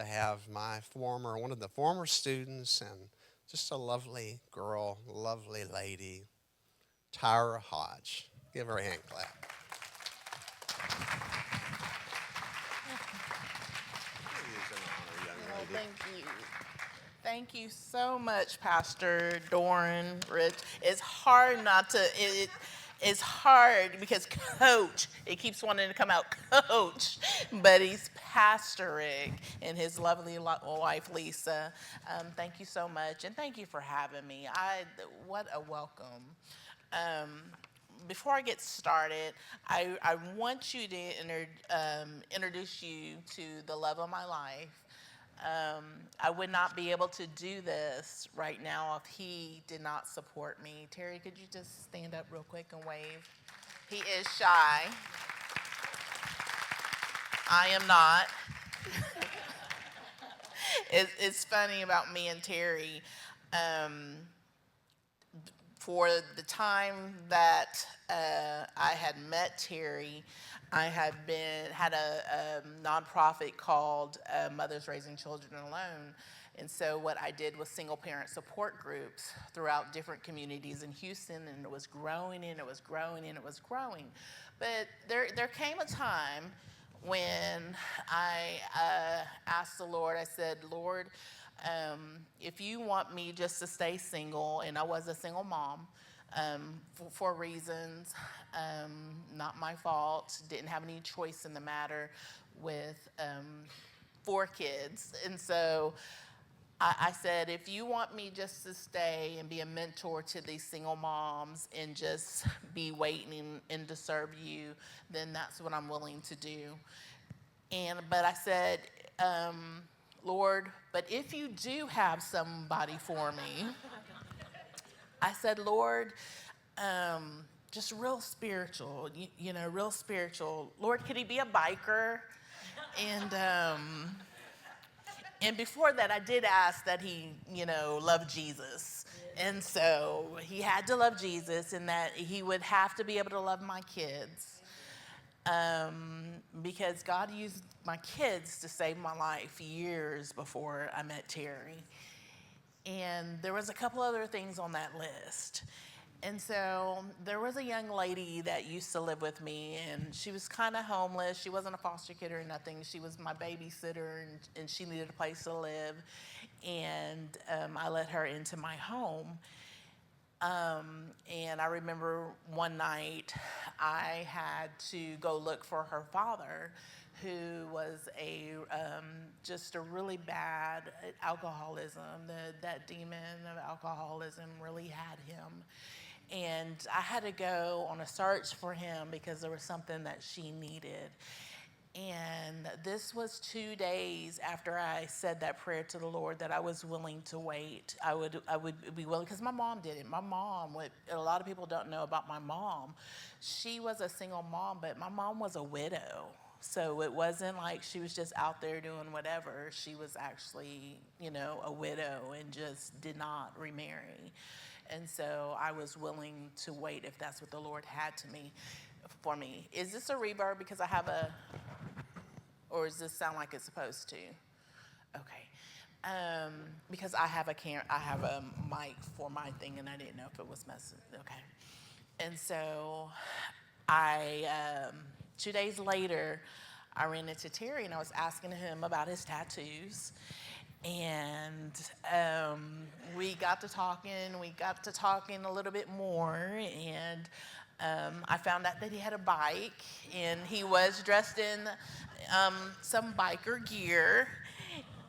have one of the former students and just a lovely girl, lovely lady, Tyra Hodge. Give her a hand clap. Please and honor, young lady. Thank you. Thank you so much, Pastor Doran Rich. It's hard not to, it's hard because coach, it keeps wanting to come out coach, but he's Pastor Rick and his lovely wife, Lisa. Thank you so much, and thank you for having me. What a welcome. Um, Before I get started, I want you to introduce you to the love of my life. I would not be able to do this right now if he did not support me. Terry, could you just stand up real quick and wave? He is shy. I am not. It's funny about me and Terry. For the time that I had met Terry, I had a nonprofit called Mothers Raising Children Alone. And so what I did was single parent support groups throughout different communities in Houston, and it was growing and it was growing and it was growing. But there came a time when I asked the Lord, I said, Lord, if you want me just to stay single, and I was a single mom for reasons, not my fault, didn't have any choice in the matter with 4 kids. And so I said, if you want me just to stay and be a mentor to these single moms and just be waiting and to serve you, then that's what I'm willing to do. But I said, Lord, but if you do have somebody for me, I said, Lord, just real spiritual, real spiritual. Lord, could he be a biker? And before that, I did ask that he, love Jesus. And so he had to love Jesus, and that he would have to be able to love my kids. Because God used my kids to save my life years before I met Terry. And there was a couple other things on that list. And so there was a young lady that used to live with me, and she was kind of homeless. She wasn't a foster kid or nothing. She was my babysitter, and she needed a place to live. And I let her into my home. And I remember one night I had to go look for her father, who was just a really bad alcoholism. That demon of alcoholism really had him. And I had to go on a search for him because there was something that she needed. And this was 2 days after I said that prayer to the Lord that I was willing to wait. I would be willing, because my mom did it. My mom, a lot of people don't know about my mom, she was a single mom, but my mom was a widow. So it wasn't like she was just out there doing whatever. She was actually, a widow and just did not remarry. And so I was willing to wait if that's what the Lord had for me. Is this a reverb because I have or does this sound like it's supposed to? Okay. Because I have a mic for my thing, and I didn't know if it was messing. Okay. And so 2 days later, I ran into Terry, and I was asking him about his tattoos. And we got to talking a little bit more, and I found out that he had a bike, and he was dressed in some biker gear.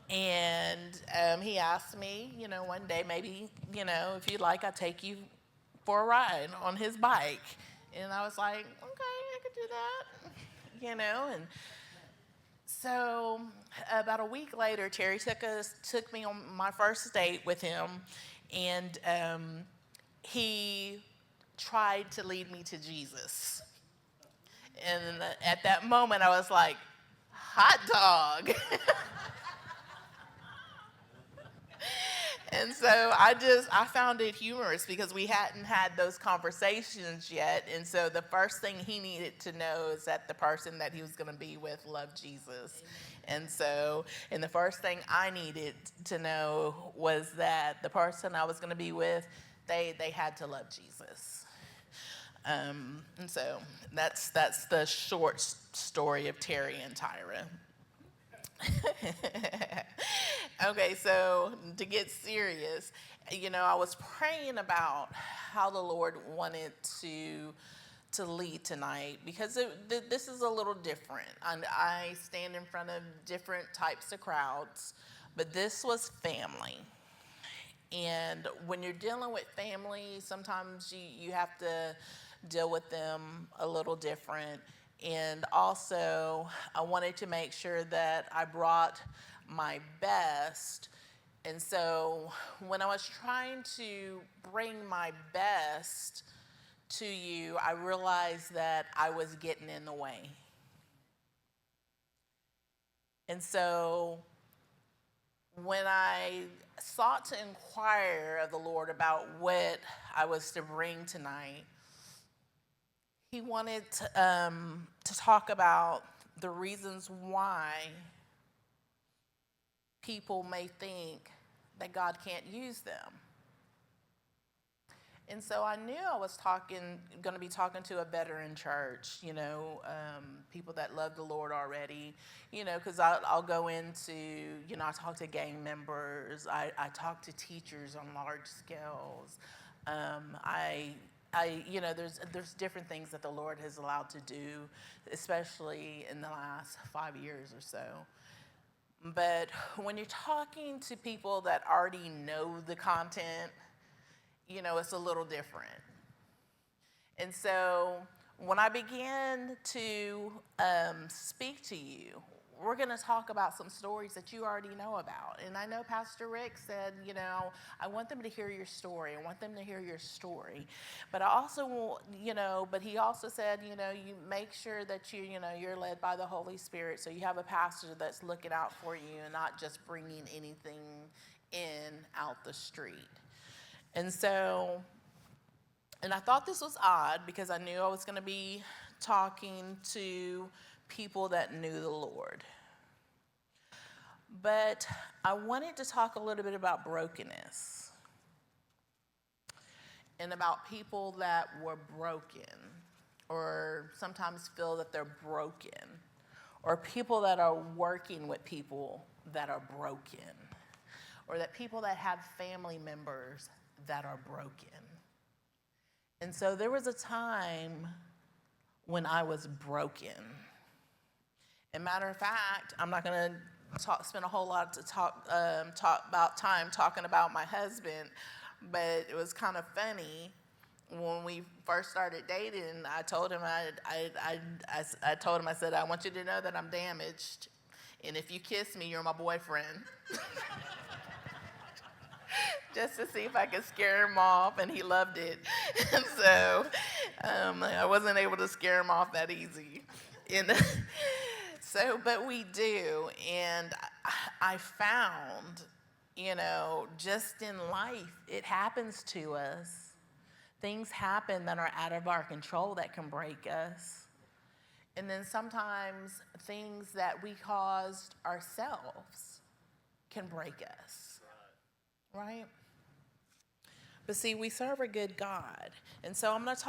And he asked me, one day, maybe, if you'd like, I'll take you for a ride on his bike. And I was like, okay, I could do that, and so about a week later, Terry took me on my first date with him, and he tried to lead me to Jesus. And at that moment, I was like, hot dog. And so I found it humorous because we hadn't had those conversations yet. And so the first thing he needed to know is that the person that he was going to be with loved Jesus. And so, and the first thing I needed to know was that the person I was going to be with, they had to love Jesus. And so that's the short story of Terry and Tyra. Okay, so to get serious, I was praying about how the Lord wanted to lead tonight because this is a little different. I stand in front of different types of crowds, but this was family. And when you're dealing with family, sometimes you have to deal with them a little different. And also, I wanted to make sure that I brought my best. And so, when I was trying to bring my best to you, I realized that I was getting in the way. And so, when I sought to inquire of the Lord about what I was to bring tonight, he wanted to talk about the reasons why people may think that God can't use them. And so I knew I was going to be talking to a veteran church, people that love the Lord already, because I'll go into, I talk to gang members, I talk to teachers on large scales. There's different things that the Lord has allowed to do, especially in the last 5 years or so. But when you're talking to people that already know the content, it's a little different. And so when I began to speak to you, we're going to talk about some stories that you already know about. And I know Pastor Rick said, I want them to hear your story. I want them to hear your story. But I also want, but he also said, you make sure that you're led by the Holy Spirit. So you have a pastor that's looking out for you and not just bringing anything out the street. And so, and I thought this was odd because I knew I was going to be talking to people that knew the Lord. But I wanted to talk a little bit about brokenness and about people that were broken or sometimes feel that they're broken, or people that are working with people that are broken, or that people that have family members that are broken. And so there was a time when I was broken. And matter of fact, I'm not going to spend a whole lot to talk about time talking about my husband, but it was kind of funny. When we first started dating, I told him, I said, I want you to know that I'm damaged, and if you kiss me, you're my boyfriend. Just to see if I could scare him off, and he loved it. And so I wasn't able to scare him off that easy. And so, but we do, and I found, just in life, it happens to us. Things happen that are out of our control that can break us. And then sometimes things that we caused ourselves can break us. Right? But see, we serve a good God. And so I'm going to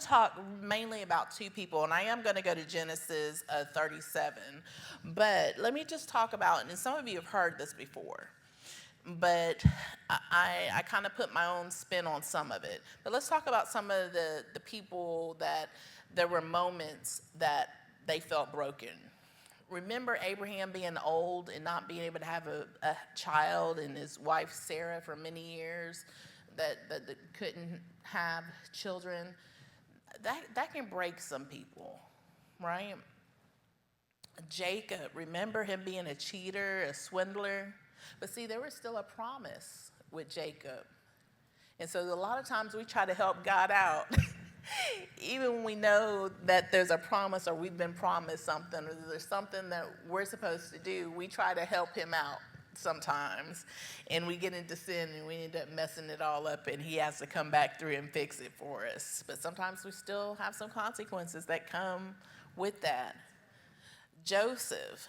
talk mainly about two people, and I am going to go to Genesis 37. But let me just talk about, and some of you have heard this before, but I kind of put my own spin on some of it. But let's talk about some of the people that there were moments that they felt broken. Remember Abraham being old and not being able to have a child, and his wife Sarah for many years that couldn't have children. That can break some people, right? Jacob, remember him being a cheater, a swindler? But see, there was still a promise with Jacob. And so a lot of times we try to help God out. Even when we know that there's a promise or we've been promised something or there's something that we're supposed to do, we try to help him out. sometimes, and we get into sin and we end up messing it all up, and he has to come back through and fix it for us. But sometimes we still have some consequences that come with that. Joseph,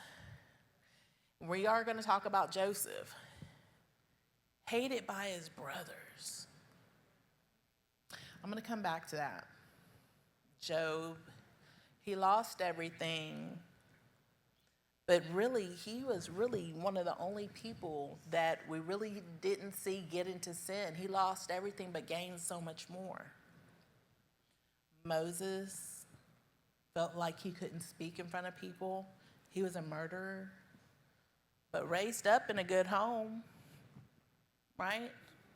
we are going to talk about Joseph, hated by his brothers. I'm going to come back to that. Job, he lost everything, but really, he was really one of the only people that we really didn't see get into sin. He lost everything but gained so much more. Moses felt like he couldn't speak in front of people. He was a murderer, but raised up in a good home, right?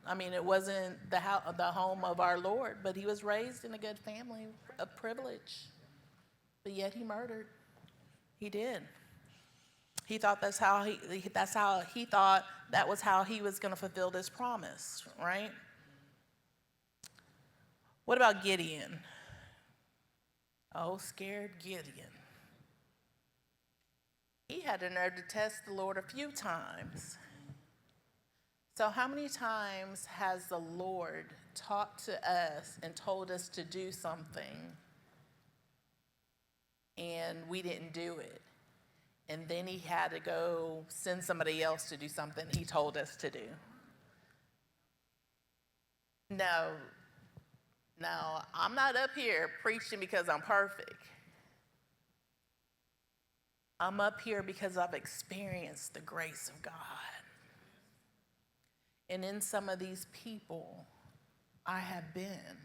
I mean, it wasn't the home of our Lord, but he was raised in a good family of privilege. But yet he murdered. He did. He thought that was how he was going to fulfill this promise, right? What about Gideon? Oh, scared Gideon. He had the nerve to test the Lord a few times. So how many times has the Lord talked to us and told us to do something and we didn't do it? And then he had to go send somebody else to do something he told us to do. No, I'm not up here preaching because I'm perfect. I'm up here because I've experienced the grace of God. And in some of these people, I have been.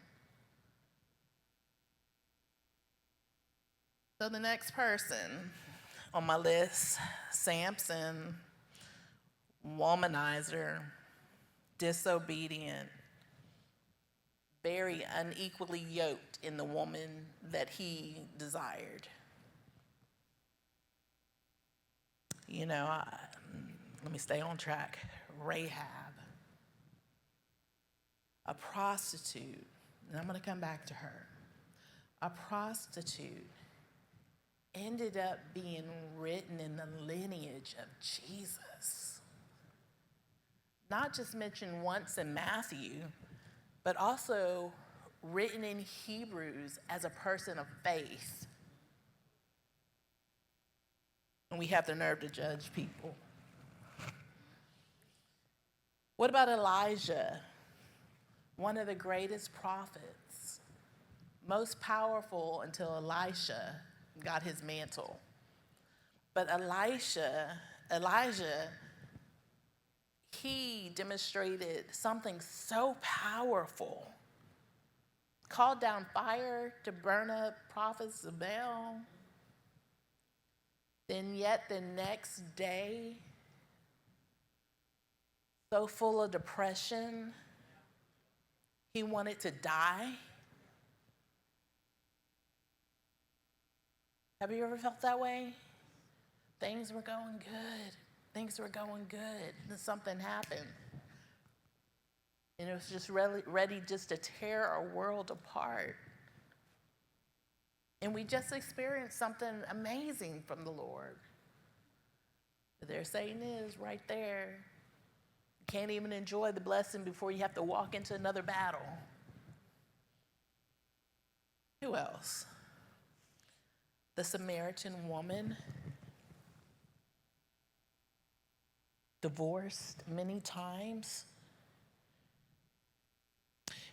So the next person on my list, Samson, womanizer, disobedient, very unequally yoked in the woman that he desired. You know, let me stay on track. Rahab, a prostitute, and I'm going to come back to her. A prostitute ended up being written in the lineage of Jesus. Not just mentioned once in Matthew, but also written in Hebrews as a person of faith. And we have the nerve to judge people. What about Elijah? One of the greatest prophets, most powerful until Elisha got his mantle. But Elijah, he demonstrated something so powerful. Called down fire to burn up prophets of Baal. Then yet the next day, so full of depression, he wanted to die. Have you ever felt that way? Things were going good. Then something happened. And it was just ready just to tear our world apart. And we just experienced something amazing from the Lord. But there Satan is right there. You can't even enjoy the blessing before you have to walk into another battle. Who else? The Samaritan woman, divorced many times.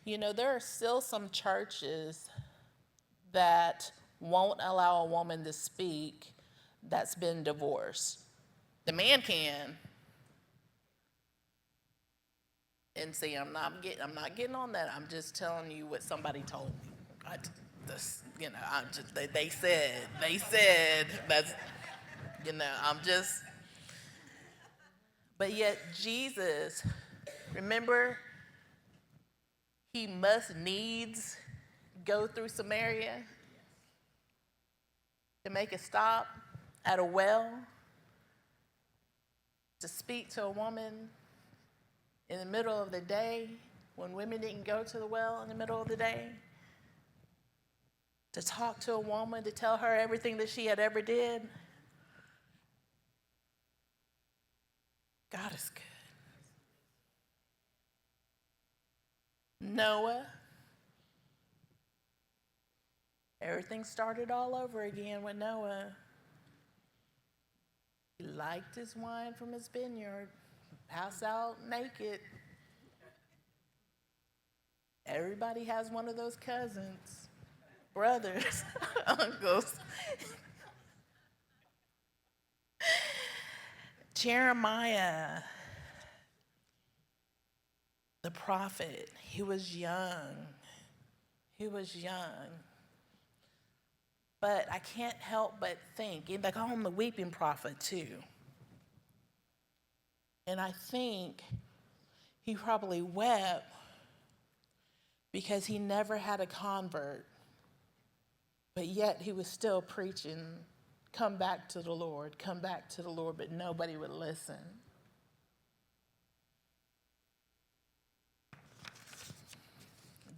You know, there are still some churches that won't allow a woman to speak that's been divorced. The man can. And see, I'm not getting on that. I'm just telling you what somebody told me. They said that's, I'm just. But yet Jesus, remember, he must needs go through Samaria to make a stop at a well to speak to a woman in the middle of the day when women didn't go to the well in the middle of the day, to talk to a woman, to tell her everything that she had ever did. God is good. Noah. Everything started all over again with Noah. He liked his wine from his vineyard, passed out naked. Everybody has one of those cousins, brothers, uncles. Jeremiah, the prophet, he was young. He was young. But I can't help but think, they call him the weeping prophet too. And I think he probably wept because he never had a convert, but yet he was still preaching, come back to the Lord, but nobody would listen.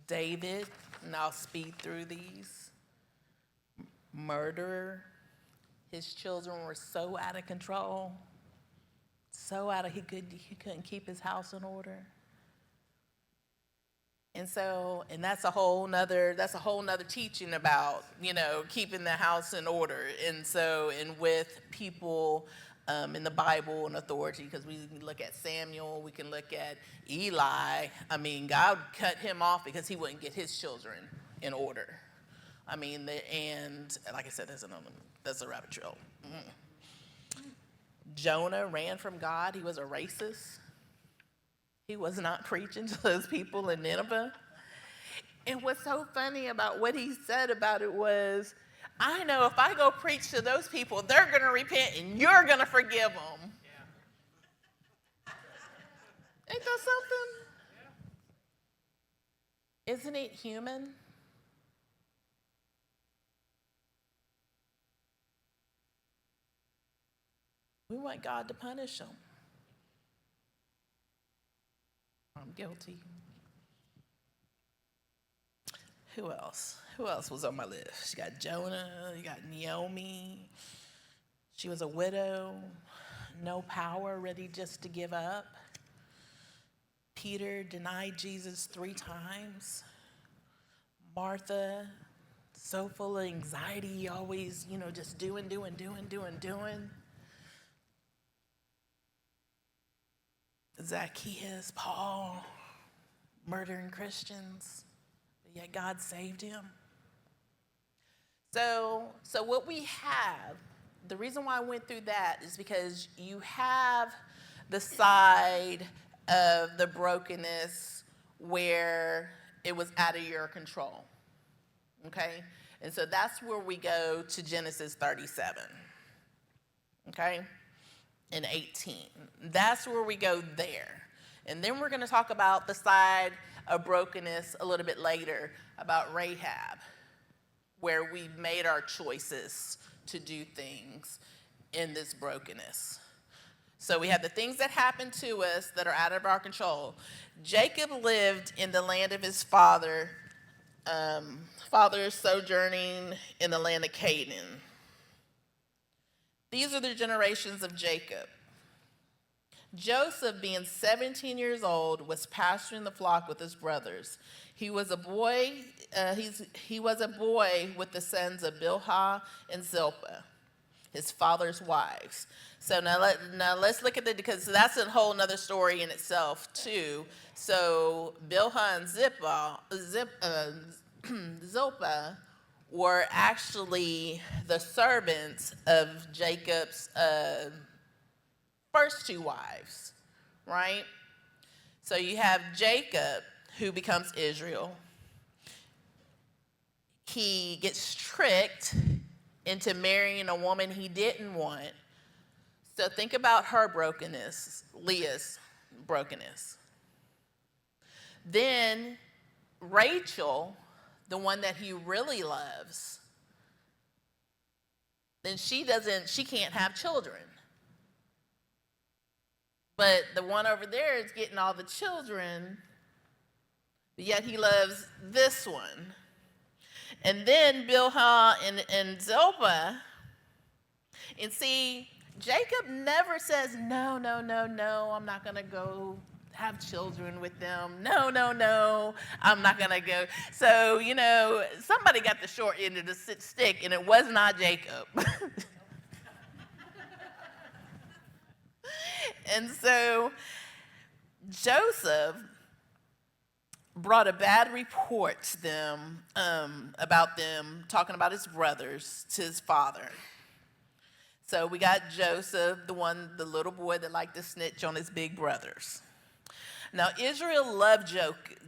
David, and I'll speed through these, murderer. His children were so out of control, he couldn't keep his house in order. And that's a whole nother teaching about, keeping the house in order. And with people in the Bible and authority, because we can look at Samuel, we can look at Eli. I mean, God cut him off because he wouldn't get his children in order. I mean, and like I said, that's a rabbit trail. Jonah ran from God. He was a racist. He was not preaching to those people in Nineveh. And what's so funny about what he said about it was, I know if I go preach to those people, they're going to repent and you're going to forgive them. Yeah. Ain't that something? Yeah. Isn't it human? We want God to punish them. I'm guilty. Who else? Who else was on my list? You got Jonah, you got Naomi. She was a widow, no power, ready just to give up. Peter denied Jesus 3 times. Martha, so full of anxiety, always, just doing. Zacchaeus, Paul, murdering Christians, but yet God saved him. So what we have, the reason why I went through that is because you have the side of the brokenness where it was out of your control, okay? And so that's where we go to Genesis 37, okay? And 18. That's where we go there. And then we're going to talk about the side of brokenness a little bit later, about Rahab, where we've made our choices to do things in this brokenness. So we have the things that happen to us that are out of our control. Jacob lived in the land of his father sojourning in the land of Canaan. These are the generations of Jacob. Joseph, being 17 years old, was pasturing the flock with his brothers. He was a boy. He was a boy with the sons of Bilhah and Zilpah, his father's wives. So now let's look at because that's a whole other story in itself too. So Bilhah and Zilpah were actually the servants of Jacob's first 2 wives, right? So you have Jacob, who becomes Israel. He gets tricked into marrying a woman he didn't want. So think about her brokenness, Leah's brokenness. Then Rachel, the one that he really loves, then she can't have children. But the one over there is getting all the children, but yet he loves this one. And then Bilhah and Zilpah, and see, Jacob never says, no, no, no, no, I'm not going to go have children with them. No, no, no, I'm not going to go. So, somebody got the short end of the stick, and it was not Jacob. And so Joseph brought a bad report to them about them talking about his brothers to his father. So we got Joseph, the little boy that liked to snitch on his big brothers. Now Israel loved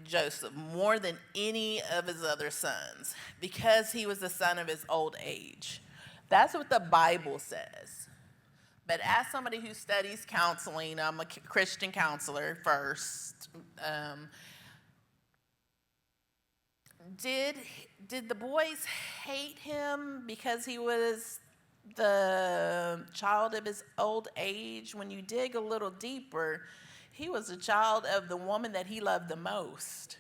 Joseph more than any of his other sons because he was the son of his old age. That's what the Bible says. But as somebody who studies counseling, I'm a Christian counselor first. Did the boys hate him because he was the child of his old age? When you dig a little deeper, he was a child of the woman that he loved the most.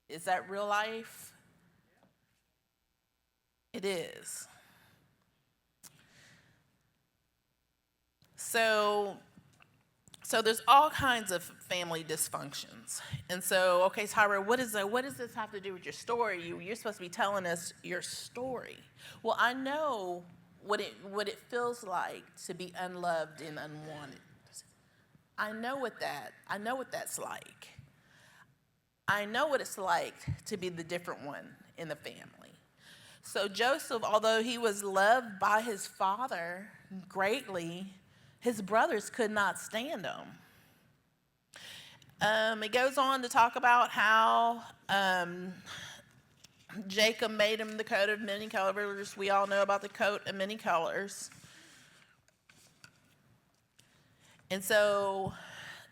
Is that real life? It is. So there's all kinds of family dysfunctions. And so, okay, Tyra, what does this have to do with your story? You're supposed to be telling us your story. Well, I know what it feels like to be unloved and unwanted. I know what that's like. I know what it's like to be the different one in the family. So Joseph, although he was loved by his father greatly, his brothers could not stand him. It goes on to talk about how Jacob made him the coat of many colors. We all know about the coat of many colors. And so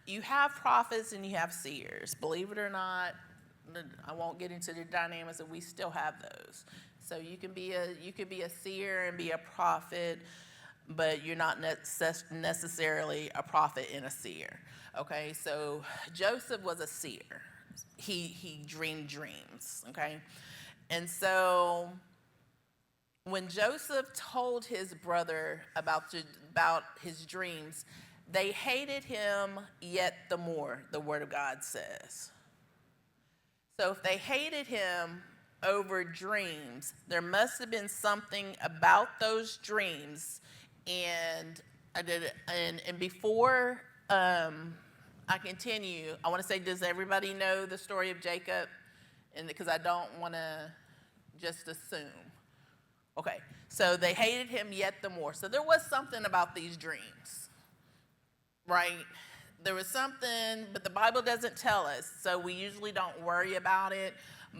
you have prophets and you have seers. Believe it or not, I won't get into the dynamics, but we still have those. So you can be a seer and be a prophet, but you're not necessarily a prophet and a seer. Okay, so Joseph was a seer. He dreamed dreams, okay? And so when Joseph told his brother about his dreams, they hated him yet the more, the Word of God says. So if they hated him over dreams, there must have been something about those dreams. And before I continue, I want to say, does everybody know the story of Jacob? And because I don't want to just assume. Okay, so they hated him yet the more. So there was something about these dreams, right? There was something, but the Bible doesn't tell us, so we usually don't worry about it.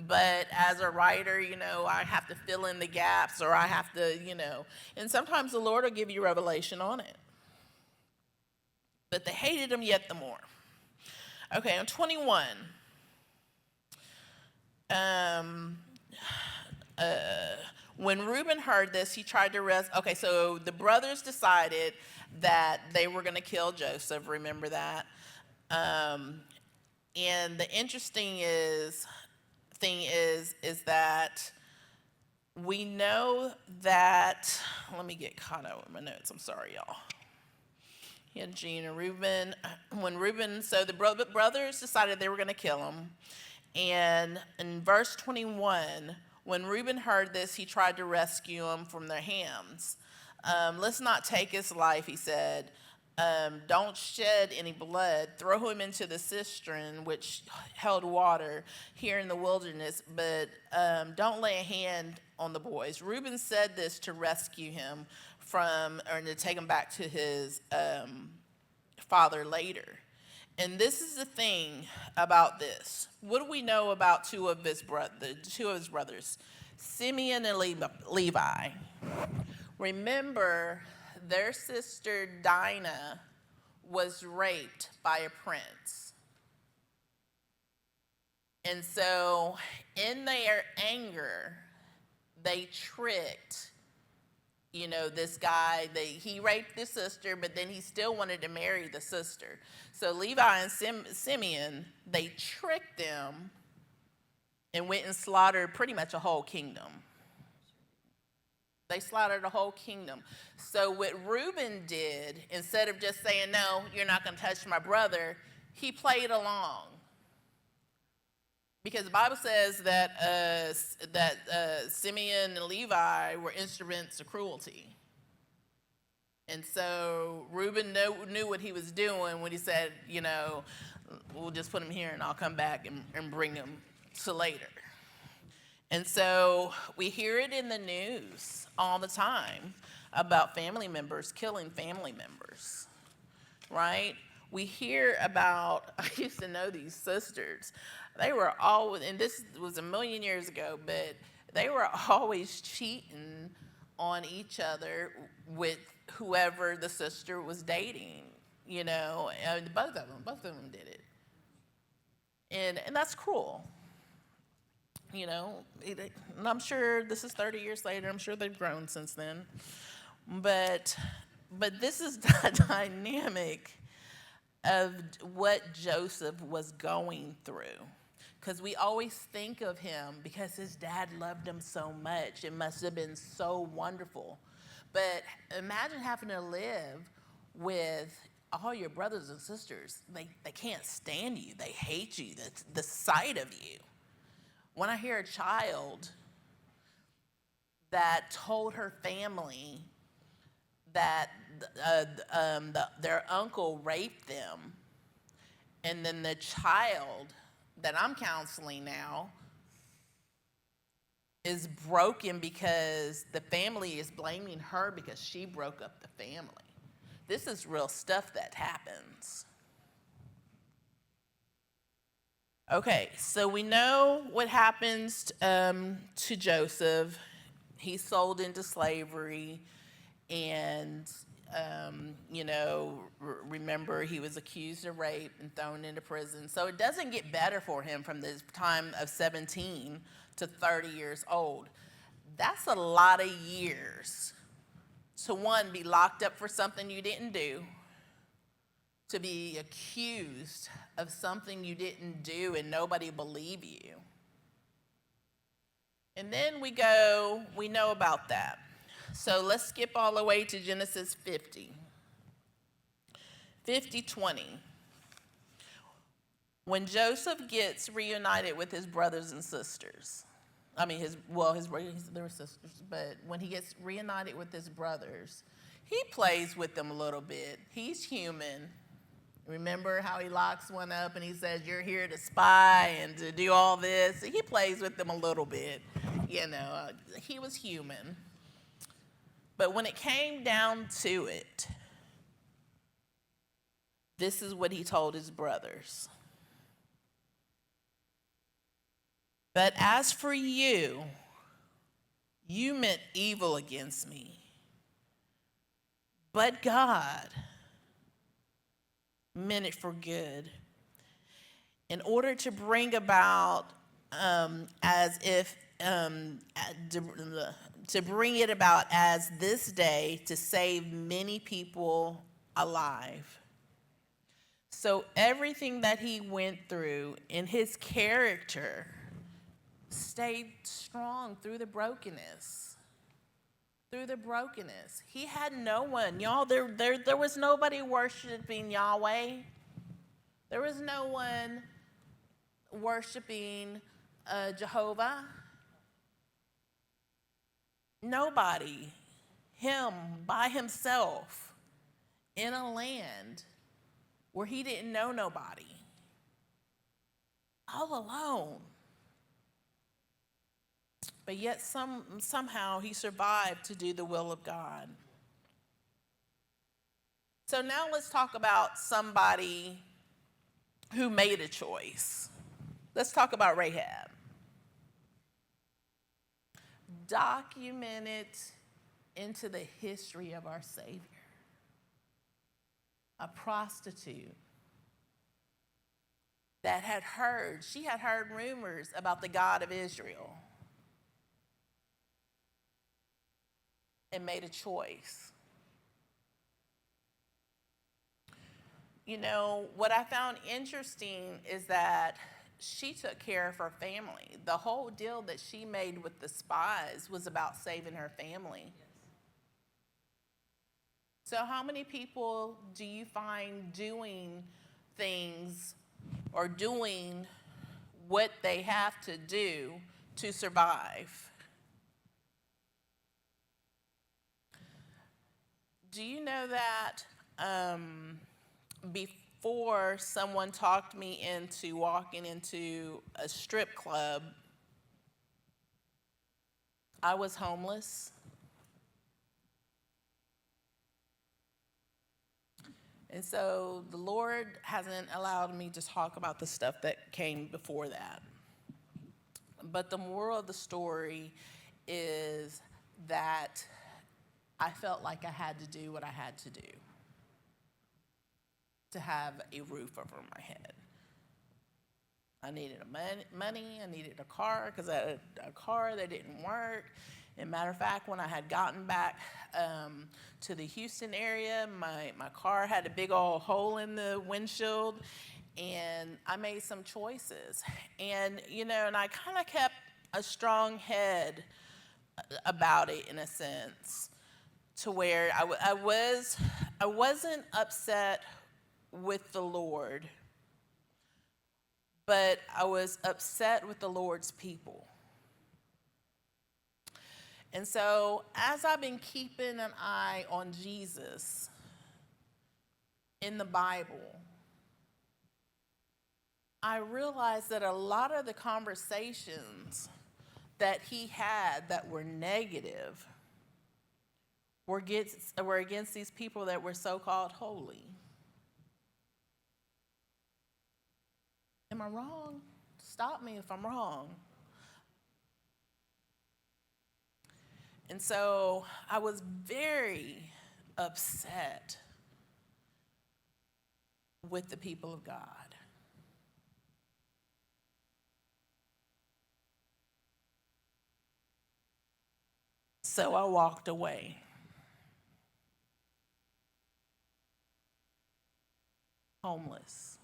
But as a writer, I have to fill in the gaps, or I have to, and sometimes the Lord will give you revelation on it. But they hated him yet the more. Okay, on 21. When Reuben heard this, he tried to rest. Okay, so the brothers decided that they were going to kill Joseph. Remember that? And the interesting thing is that we know that. Let me get caught up with my notes. I'm sorry, y'all. He had Gene and Reuben. So the brothers decided they were going to kill him. And in verse 21, when Reuben heard this, he tried to rescue him from their hands. Let's not take his life, he said. Don't shed any blood. Throw him into the cistern, which held water here in the wilderness, but don't lay a hand on the boys. Reuben said this to rescue him or to take him back to his father later. And this is the thing about this. What do we know about two of his brothers, Simeon and Levi? Remember, their sister Dinah was raped by a prince. And so in their anger, they tricked, this guy. He raped the sister, but then he still wanted to marry the sister. So Levi and Simeon, they tricked them and went and slaughtered pretty much a whole kingdom. They slaughtered a whole kingdom. So what Reuben did, instead of just saying, no, you're not going to touch my brother, he played along. Because the Bible says that Simeon and Levi were instruments of cruelty. And so Reuben knew what he was doing when he said, we'll just put him here and I'll come back and bring him to later. And so we hear it in the news all the time about family members killing family members, right? We hear about, I used to know these sisters. They were always, and this was a million years ago, but they were always cheating on each other with whoever the sister was dating, and both of them did it. And that's cruel. And I'm sure this is 30 years later. I'm sure they've grown since then. But this is the dynamic of what Joseph was going through. Because we always think of him because his dad loved him so much. It must have been so wonderful. But imagine having to live with all your brothers and sisters. They can't stand you. They hate you. The sight of you. When I hear a child that told her family that their uncle raped them, and then the child that I'm counseling now is broken because the family is blaming her because she broke up the family. This is real stuff that happens. Okay, so we know what happens to Joseph. He's sold into slavery, and remember, he was accused of rape and thrown into prison. So it doesn't get better for him from the time of 17 to 30 years old. That's a lot of years to, one, be locked up for something you didn't do, to be accused of something you didn't do and nobody believe you. And then we know about that. So let's skip all the way to Genesis 50. 50:20. When Joseph gets reunited with his brothers and sisters, his brothers, they were sisters, but when he gets reunited with his brothers, he plays with them a little bit. He's human. Remember how he locks one up and he says, you're here to spy and to do all this? He plays with them a little bit. He was human. But when it came down to it, this is what he told his brothers. But as for you, you meant evil against me. But God meant it for good, in order to bring about to bring it about as this day, to save many people alive. So everything that he went through in his character stayed strong through the brokenness. Through the brokenness. He had no one. Y'all, there was nobody worshiping Yahweh. There was no one worshiping Jehovah. Nobody. Him by himself in a land where he didn't know nobody. All alone. But yet somehow he survived to do the will of God. So now let's talk about somebody who made a choice. Let's talk about Rahab. Documented into the history of our Savior. A prostitute that she had heard rumors about the God of Israel. And made a choice. What I found interesting is that she took care of her family. The whole deal that she made with the spies was about saving her family. So how many people do you find doing things or doing what they have to do to survive? Do you know that before someone talked me into walking into a strip club, I was homeless? And so the Lord hasn't allowed me to talk about the stuff that came before that. But the moral of the story is that I felt like I had to do what I had to do to have a roof over my head. I needed money, I needed a car because I had a car that didn't work. As a matter of fact, when I had gotten back to the Houston area, my car had a big old hole in the windshield, and I made some choices. And, and I kind of kept a strong head about it in a sense, to where I wasn't upset with the Lord, but I was upset with the Lord's people. And so as I've been keeping an eye on Jesus in the Bible, I realized that a lot of the conversations that he had that were negative were against these people that were so-called holy. Am I wrong? Stop me if I'm wrong. And so I was very upset with the people of God. So I walked away. Homeless.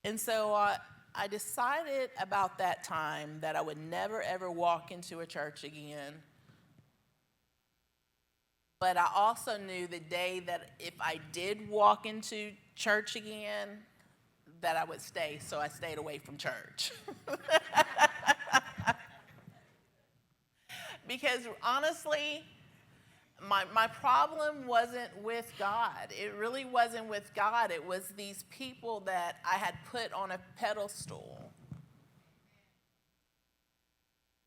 And so I decided about that time that I would never, ever walk into a church again. But I also knew the day that if I did walk into church again, that I would stay, so I stayed away from church. Because honestly, my problem wasn't with God. It really wasn't with God. It was these people that I had put on a pedestal.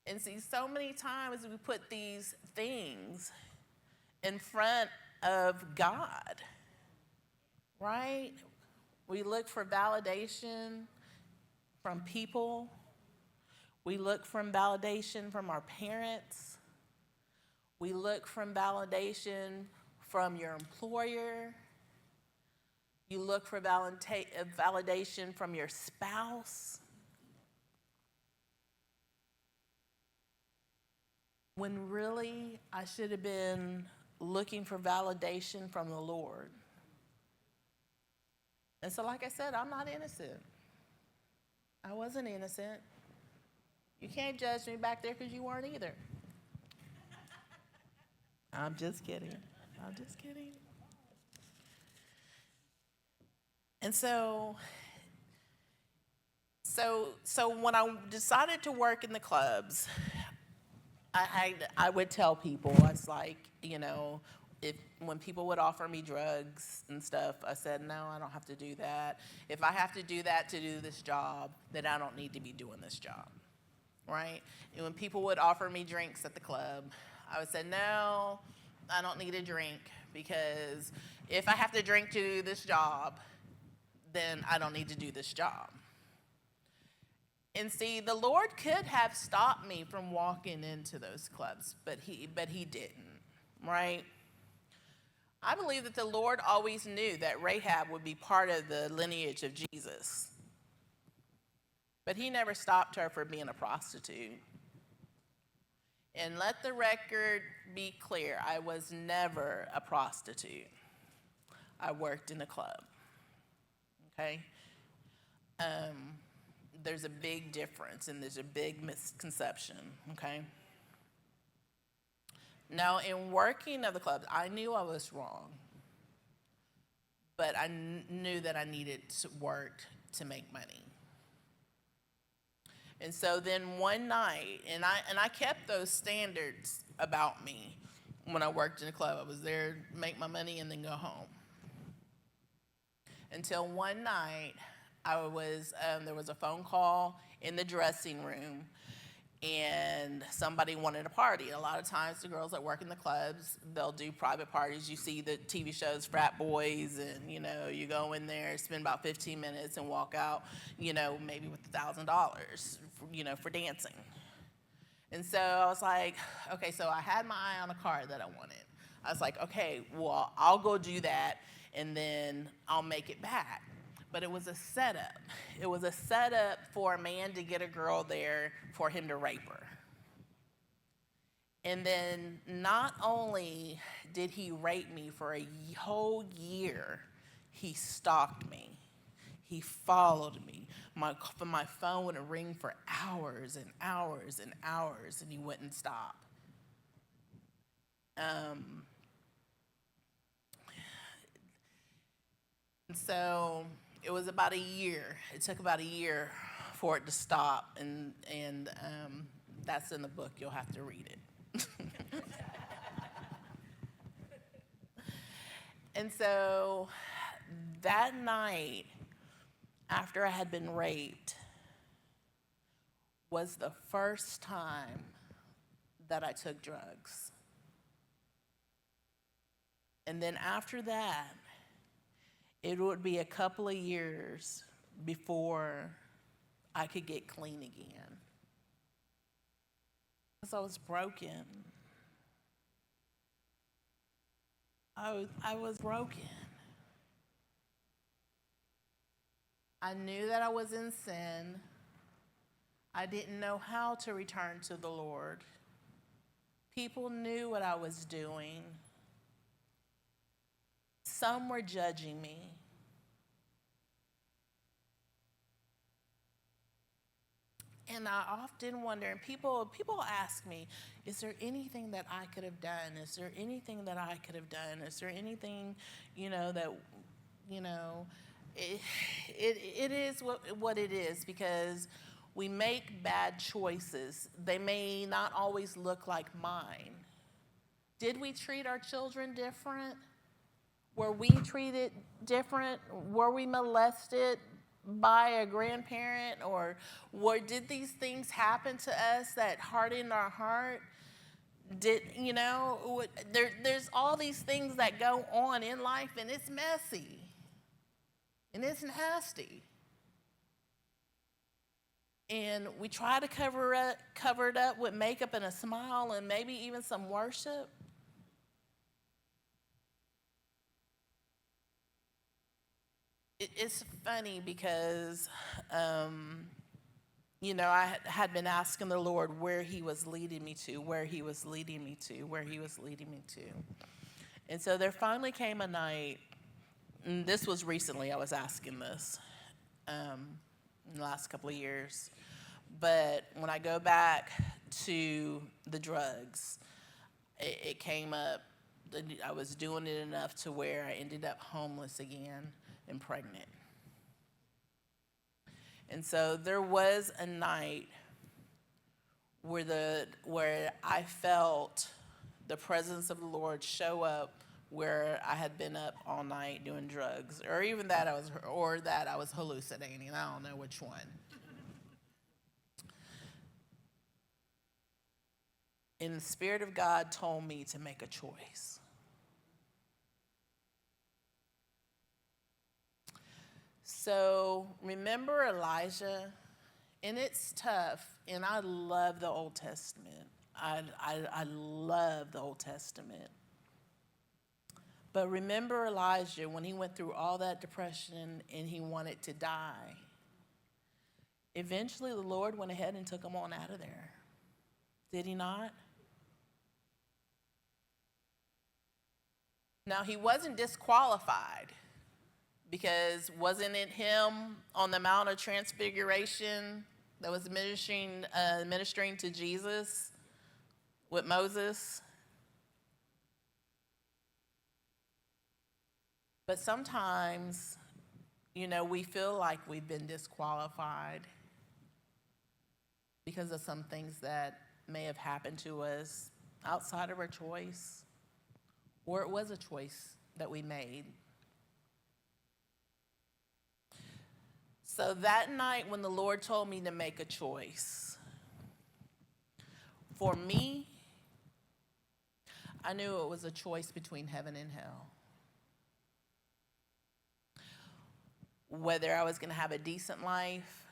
And see, so many times we put these things in front of God, right? We look for validation from people. We look for validation from our parents. We look for validation from your employer. You look for validation from your spouse. When really I should have been looking for validation from the Lord. And so, like I said, I'm not innocent. I wasn't innocent. You can't judge me back there because you weren't either. I'm just kidding. I'm just kidding. And so when I decided to work in the clubs, I would tell people, I was like, when people would offer me drugs and stuff, I said, no, I don't have to do that. If I have to do that to do this job, then I don't need to be doing this job, right? And when people would offer me drinks at the club, I would say, no, I don't need a drink, because if I have to drink to do this job, then I don't need to do this job. And see, the Lord could have stopped me from walking into those clubs, but he didn't, right? I believe that the Lord always knew that Rahab would be part of the lineage of Jesus. But he never stopped her from being a prostitute. And let the record be clear, I was never a prostitute. I worked in a club. okay? There's a big difference and there's a big misconception, okay? Now, in working of the clubs, I knew I was wrong, but I knew that I needed to work to make money. And so then one night, and I kept those standards about me when I worked in a club. I was there to make my money and then go home. Until one night, there was a phone call in the dressing room, and somebody wanted a party. A lot of times, the girls that work in the clubs, they'll do private parties. You see the TV shows, Frat Boys, and you go in there, spend about 15 minutes, and walk out, maybe with $1,000, for dancing. And so I was like, okay, so I had my eye on a car that I wanted. I was like, okay, well, I'll go do that, and then I'll make it back. But it was a setup. It was a setup for a man to get a girl there for him to rape her. And then not only did he rape me for a whole year, he stalked me. He followed me. My phone would ring for hours and hours and hours, and he wouldn't stop. And so it was about a year. It took about a year for it to stop, and that's in the book. You'll have to read it. And so that night, after I had been raped, was the first time that I took drugs. And then after that, it would be a couple of years before I could get clean again. Because I was broken. I was broken. I knew that I was in sin. I didn't know how to return to the Lord. People knew what I was doing. Some were judging me. And I often wonder, and people ask me, is there anything that I could have done? Is there anything that I could have done? Is there anything, that, it is what it is, because we make bad choices. They may not always look like mine. Did we treat our children different? Were we treated different? Were we molested by a grandparent? Or did these things happen to us that hardened our heart? There's all these things that go on in life, and it's messy. And it's nasty. And we try to cover it up with makeup and a smile and maybe even some worship. It's funny because, I had been asking the Lord where he was leading me to, where he was leading me to, where he was leading me to. And so there finally came a night, and this was recently, I was asking this, in the last couple of years. But when I go back to the drugs, it came up, I was doing it enough to where I ended up homeless again and pregnant. And so there was a night where I felt the presence of the Lord show up where I had been up all night doing drugs, or even that I was hallucinating. I don't know which one. And the Spirit of God told me to make a choice. So remember Elijah, and it's tough, and I love the Old Testament. I love the Old Testament. But remember Elijah when he went through all that depression and he wanted to die. Eventually the Lord went ahead and took him on out of there. Did he not? Now he wasn't disqualified Because wasn't it him on the Mount of Transfiguration that was ministering to Jesus with Moses? But sometimes, we feel like we've been disqualified because of some things that may have happened to us outside of our choice, or it was a choice that we made. So that night when the Lord told me to make a choice, for me, I knew it was a choice between heaven and hell. Whether I was going to have a decent life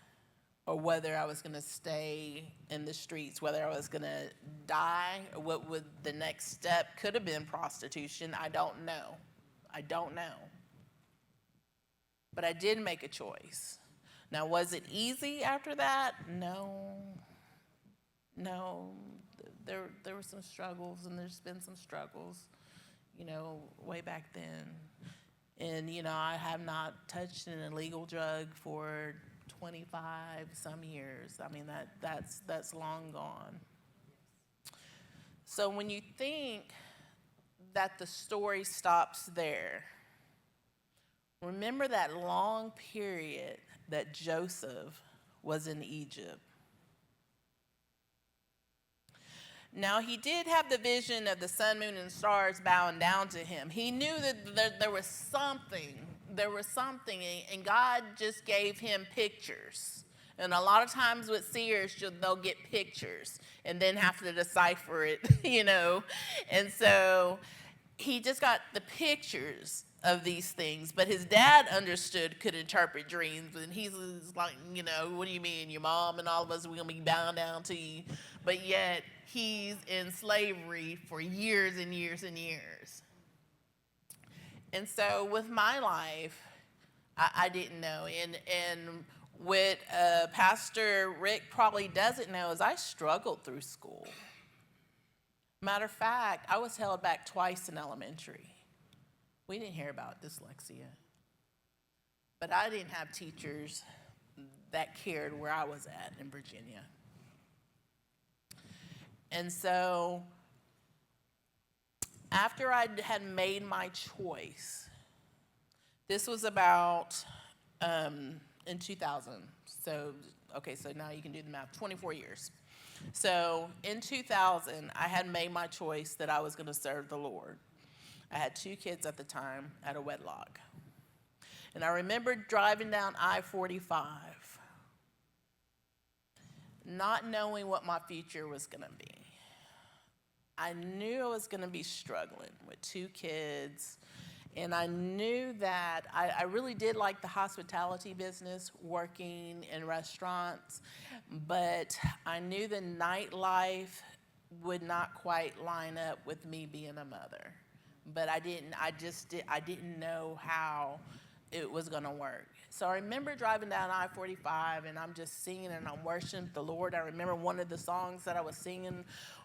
or whether I was going to stay in the streets, whether I was going to die, or what would the next step could have been prostitution. I don't know. But I did make a choice. Now, was it easy after that? No. There were some struggles, and there's been some struggles, way back then. And, I have not touched an illegal drug for 25 some years. I mean, that's long gone. So when you think that the story stops there, remember that long period that Joseph was in Egypt. Now, he did have the vision of the sun, moon, and stars bowing down to him. He knew that there was something, and God just gave him pictures. And a lot of times with seers, they'll get pictures and then have to decipher it, And so he just got the pictures of these things, but his dad could interpret dreams, and he's like, what do you mean? Your mom and all of us, we're going to be bowing down to you. But yet, he's in slavery for years and years and years. And so with my life, I didn't know. And what Pastor Rick probably doesn't know is I struggled through school. Matter of fact, I was held back twice in elementary. We didn't hear about dyslexia. But I didn't have teachers that cared where I was at in Virginia. And so after I had made my choice, this was about in 2000. So now you can do the math, 24 years. So in 2000, I had made my choice that I was going to serve the Lord. I had 2 kids at the time out of wedlock. And I remember driving down I-45, not knowing what my future was going to be. I knew I was going to be struggling with 2 kids, and I knew that I really did like the hospitality business, working in restaurants, but I knew the nightlife would not quite line up with me being a mother. But I didn't know how it was going to work. So I remember driving down I-45, and I'm just singing and I'm worshiping the Lord. I remember one of the songs that I was singing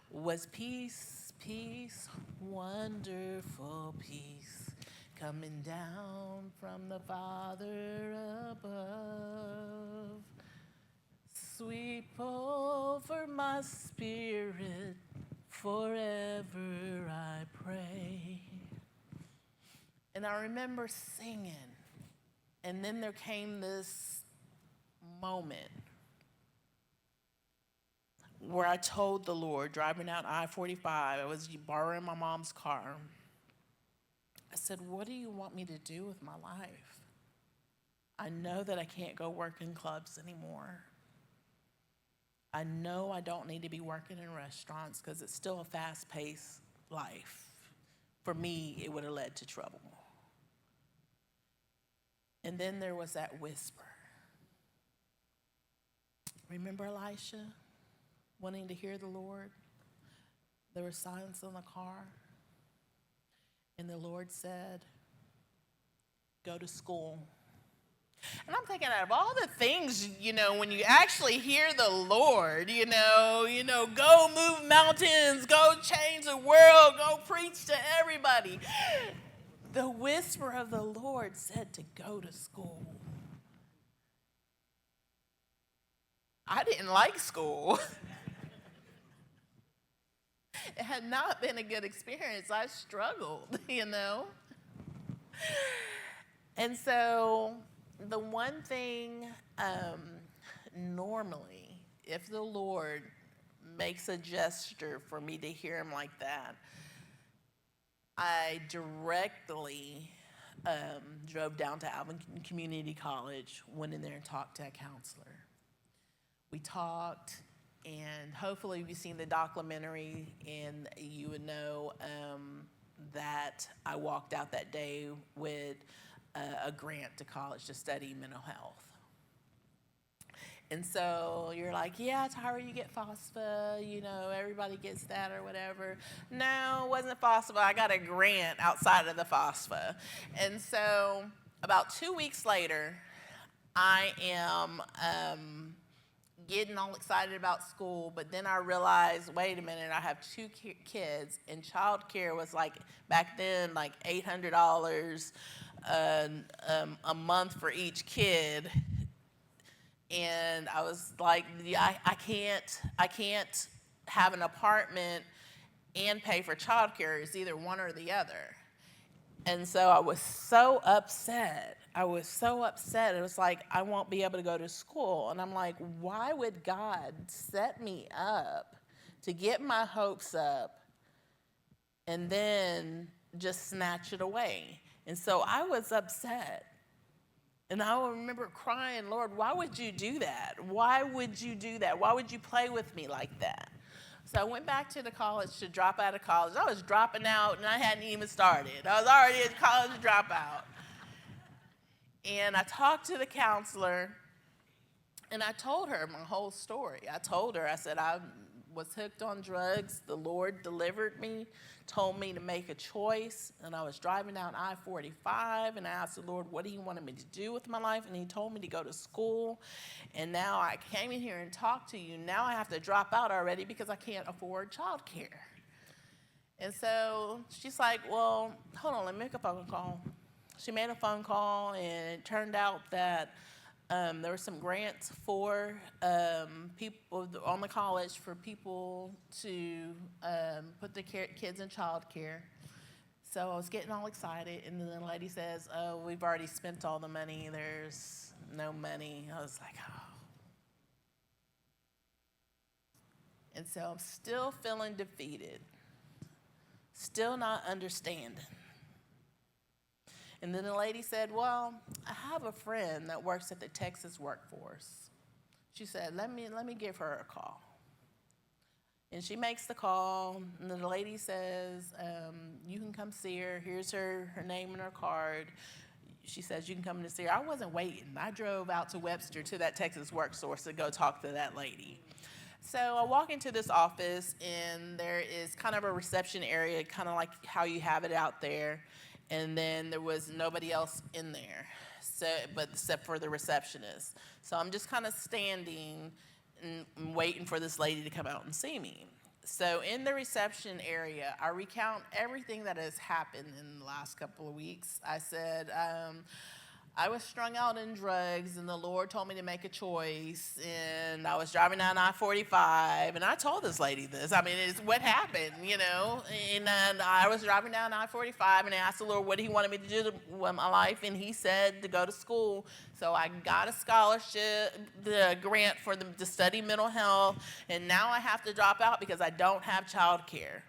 was peace, peace, wonderful peace, coming down from the Father above. Sweep over my spirit, forever I pray. And I remember singing, and then there came this moment where I told the Lord, driving out I-45, I was borrowing my mom's car. I said, what do you want me to do with my life? I know that I can't go work in clubs anymore. I know I don't need to be working in restaurants because it's still a fast-paced life. For me, it would have led to trouble. And then there was that whisper. Remember Elisha wanting to hear the Lord? There was silence in the car. And the Lord said, go to school. And I'm thinking, out of all the things, when you actually hear the Lord, go move mountains, go change the world, go preach to everybody. The whisper of the Lord said to go to school. I didn't like school. It had not been a good experience. I struggled, And so the one thing, normally, if the Lord makes a gesture for me to hear him like that, I directly drove down to Alvin Community College, went in there and talked to a counselor. We talked, and hopefully you've seen the documentary, and you would know that I walked out that day with a grant to college to study mental health. And so you're like, yeah, Tyra, you get FOSFA, everybody gets that or whatever. No, it wasn't FOSFA. I got a grant outside of the FOSFA. And so about 2 weeks later, I am getting all excited about school, but then I realized, wait a minute, I have 2 kids, and childcare was back then, $800 a month for each kid. And I was like, yeah, I can't have an apartment and pay for childcare. It's either one or the other. And so I was so upset. It was like, I won't be able to go to school. And I'm like, why would God set me up to get my hopes up and then just snatch it away? And so I was upset. And I remember crying, Lord, why would you do that? Why would you do that? Why would you play with me like that? So I went back to the college to drop out of college. I was dropping out, and I hadn't even started. I was already a college dropout. And I talked to the counselor, and I told her my whole story. I told her, I said, I was hooked on drugs. The Lord delivered me, told me to make a choice, and I was driving down I-45, and I asked the Lord what he wanted me to do with my life, and he told me to go to school, and now I came in here and talked to you. Now I have to drop out already because I can't afford childcare. And so she's like, well, hold on, let me make a phone call. She made a phone call, and it turned out that there were some grants for people on the college for people to put their kids in child care. So I was getting all excited, and then the lady says, oh, we've already spent all the money. There's no money. I was like, oh. And so I'm still feeling defeated, still not understanding. And then the lady said, well, I have a friend that works at the Texas workforce. She said, let me give her a call. And she makes the call, and the lady says, you can come see her. Here's her name and her card. She says, you can come to see her. I wasn't waiting. I drove out to Webster to that Texas workforce to go talk to that lady. So I walk into this office, and there is kind of a reception area, kind of like how you have it out there. And then there was nobody else in there, but except for the receptionist. So I'm just kind of standing and waiting for this lady to come out and see me. So in the reception area, I recount everything that has happened in the last couple of weeks. I said, I was strung out in drugs, and the Lord told me to make a choice, and I was driving down I-45, and I told this lady this. I mean, it's what happened, and then I was driving down I-45, and I asked the Lord what he wanted me to do with my life, and he said to go to school. So I got a scholarship, the grant to study mental health, and now I have to drop out because I don't have child care.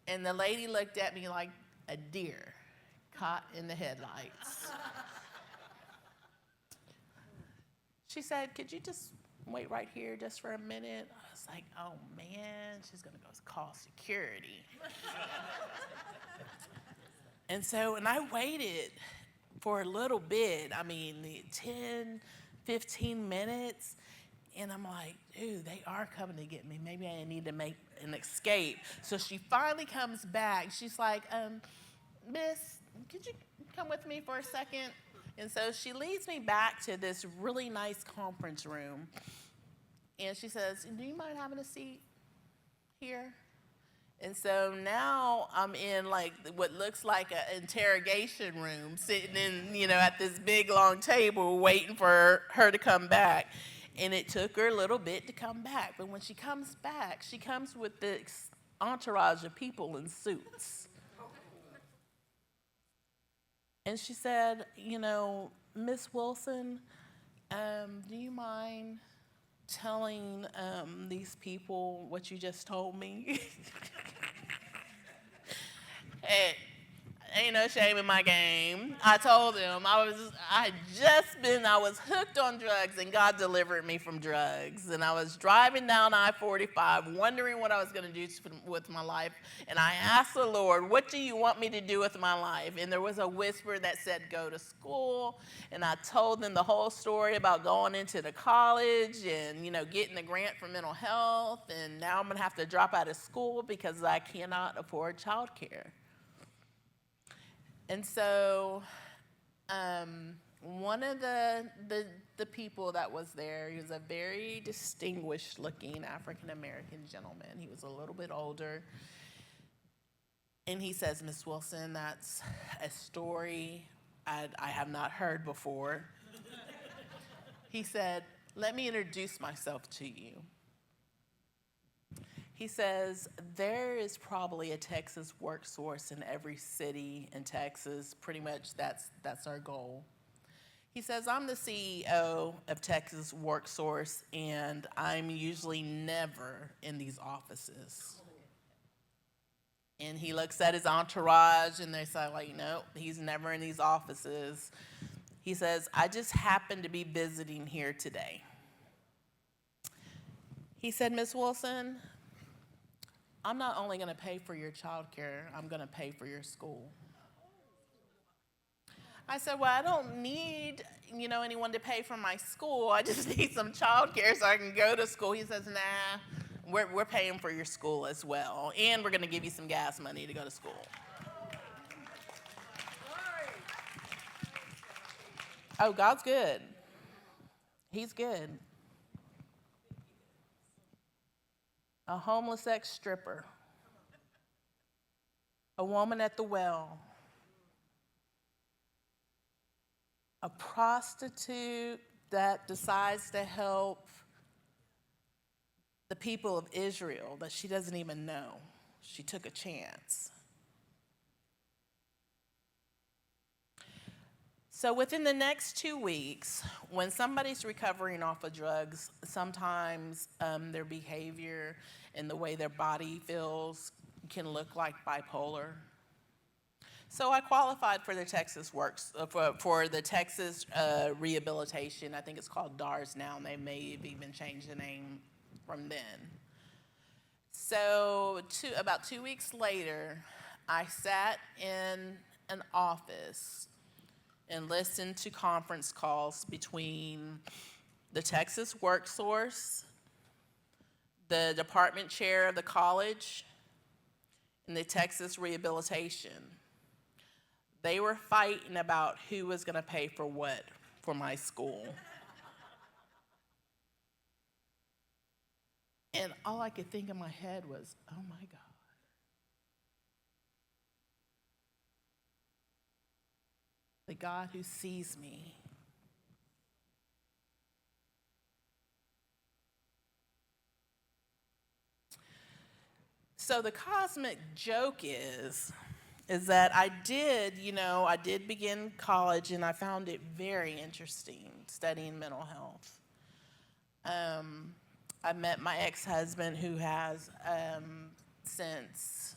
And the lady looked at me like a deer caught in the headlights. She said, could you just wait right here just for a minute? I was like, oh, man, she's going to go call security. And I waited for a little bit. 10, 15 minutes. And I'm like, dude, they are coming to get me. Maybe I need to make an escape. So she finally comes back. She's like, miss, could you come with me for a second? And so she leads me back to this really nice conference room. And she says, do you mind having a seat here? And so now I'm in like what looks like an interrogation room, sitting in, at this big long table waiting for her to come back. And it took her a little bit to come back. But when she comes back, she comes with this entourage of people in suits. And she said, Miss Wilson, do you mind telling these people what you just told me? Hey, ain't no shame in my game. I told them I was hooked on drugs, and God delivered me from drugs. And I was driving down I-45 wondering what I was going to do with my life. And I asked the Lord, what do you want me to do with my life? And there was a whisper that said, go to school. And I told them the whole story about going into the college and, getting the grant for mental health. And now I'm going to have to drop out of school because I cannot afford childcare. And so one of the people that was there, he was a very distinguished looking African-American gentleman. He was a little bit older. And he says, Miss Wilson, that's a story I have not heard before. He said, let me introduce myself to you. He says, there is probably a Texas workforce in every city in Texas. Pretty much that's our goal. He says, I'm the CEO of Texas Worksource, and I'm usually never in these offices. And he looks at his entourage, and they say, no, he's never in these offices. He says, I just happen to be visiting here today. He said, Miss Wilson, I'm not only going to pay for your child care, I'm going to pay for your school. I said, well, I don't need, anyone to pay for my school. I just need some child care so I can go to school. He says, nah, we're paying for your school as well, and we're going to give you some gas money to go to school. Oh, God's good. He's good. A homeless ex-stripper, a woman at the well, a prostitute that decides to help the people of Israel that she doesn't even know. She took a chance. So within the next 2 weeks, when somebody's recovering off of drugs, sometimes their behavior and the way their body feels can look like bipolar. So I qualified for the Texas for the Texas rehabilitation. I think it's called DARS now, and they may have even changed the name from then. So about 2 weeks later, I sat in an office and listened to conference calls between the Texas Worksource, the department chair of the college, and the Texas Rehabilitation. They were fighting about who was going to pay for what for my school. And all I could think in my head was, oh my God. The God who sees me. So the cosmic joke is that I did begin college, and I found it very interesting studying mental health. I met my ex-husband, who has since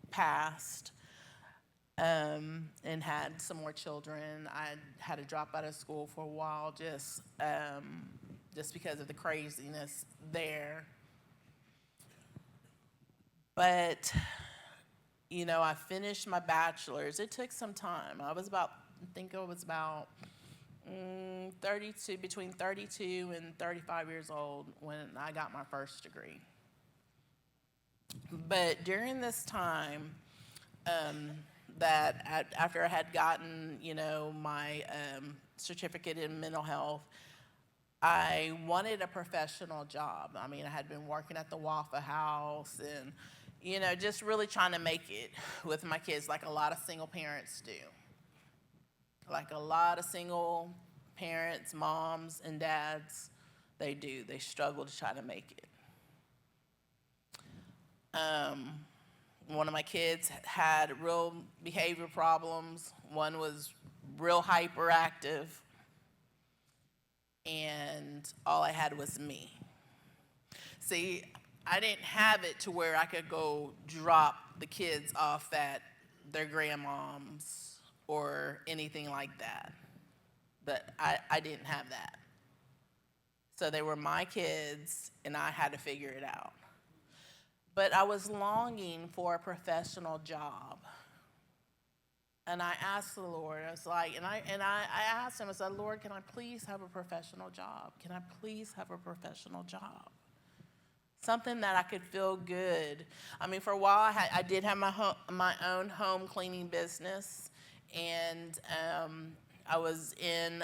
passed, and had some more children. I had to drop out of school for a while just because of the craziness there. But, I finished my bachelor's. It took some time. I was about 32, between 32 and 35 years old when I got my first degree. But during this time, after I had gotten, my certificate in mental health, I wanted a professional job. I mean, I had been working at the Waffle House, and, just really trying to make it with my kids like a lot of single parents do. Like a lot of single parents, moms and dads, they do. They struggle to try to make it. One of my kids had real behavior problems. One was real hyperactive. And all I had was me. See, I didn't have it to where I could go drop the kids off at their grandmom's or anything like that. But I didn't have that. So they were my kids, and I had to figure it out. But I was longing for a professional job. And I asked the Lord, I was like, I asked him, I said, Lord, can I please have a professional job? Can I please have a professional job? Something that I could feel good. I mean, for a while, I did have my own home cleaning business, and I was in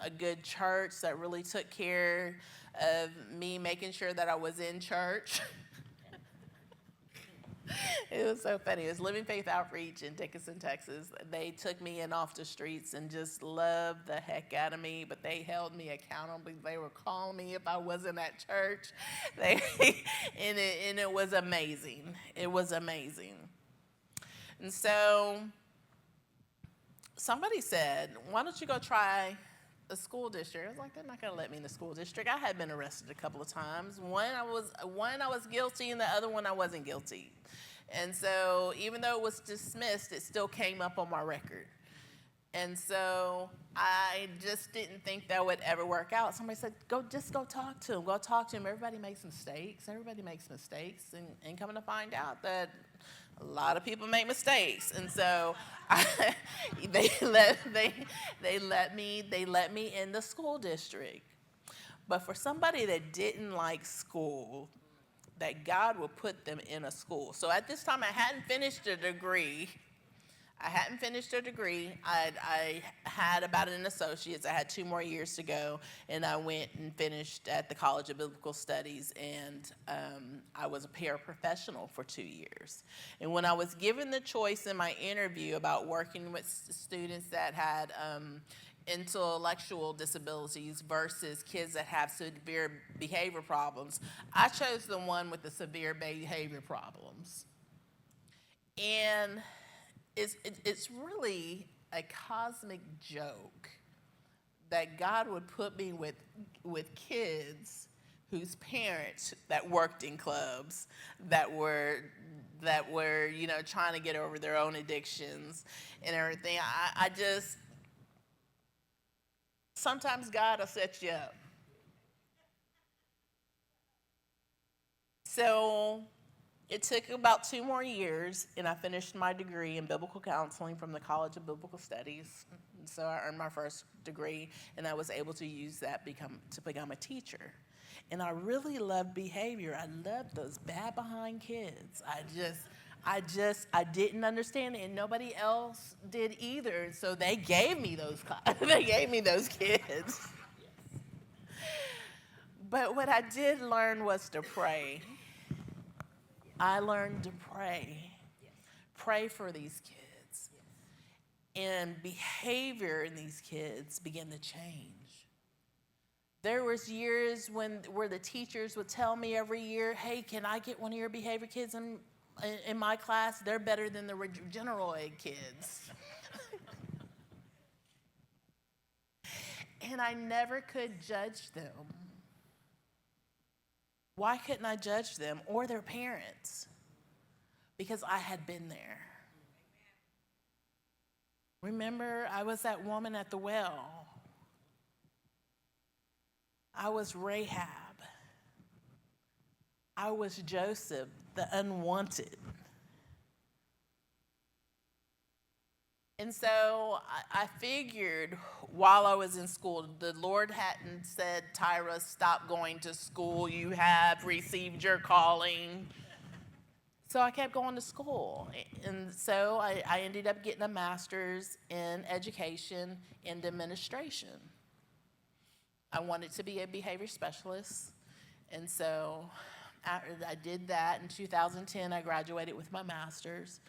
a good church that really took care of me, making sure that I was in church. It was so funny. It was Living Faith Outreach in Dickinson, Texas. They took me in off the streets and just loved the heck out of me, but they held me accountable. They were calling me if I wasn't at church. And it was amazing. It was amazing. And so somebody said, why don't you go try a school district? I was like, they're not going to let me in the school district. I had been arrested a couple of times. One I was guilty, and the other one I wasn't guilty. And so even though it was dismissed, it still came up on my record. And so I just didn't think that would ever work out. Somebody said, just go talk to him. Go talk to him. Everybody makes mistakes. Everybody makes mistakes. And coming to find out that a lot of people make mistakes. And so they let me in the school district. But for somebody that didn't like school, that God would put them in a school. So at this time, I hadn't finished a degree. I had about an associate's. I had 2 more years to go, and I went and finished at the College of Biblical Studies, and I was a paraprofessional for 2 years. And when I was given the choice in my interview about working with students that had intellectual disabilities versus kids that have severe behavior problems, I chose the one with the severe behavior problems. And it's really a cosmic joke that God would put me with kids whose parents that worked in clubs, that were trying to get over their own addictions and everything. I just, sometimes God will set you up. So it took about 2 more years, and I finished my degree in biblical counseling from the College of Biblical Studies. So I earned my first degree, and I was able to use that to become a teacher. And I really loved behavior. I loved those bad behind kids. I didn't understand it, and nobody else did either. So they gave me those kids. But what I did learn was to pray. I learned to pray. Pray for these kids. And behavior in these kids began to change. There was years where the teachers would tell me every year, hey, can I get one of your behavior kids in my class? They're better than the general ed kids. And I never could judge them. Why couldn't I judge them or their parents? Because I had been there. Remember, I was that woman at the well. I was Rahab. I was Joseph, the unwanted. And so I figured while I was in school, the Lord hadn't said, Tyra, stop going to school. You have received your calling. So I kept going to school. And so I ended up getting a master's in education and administration. I wanted to be a behavior specialist. And so I did that in 2010. I graduated with my master's.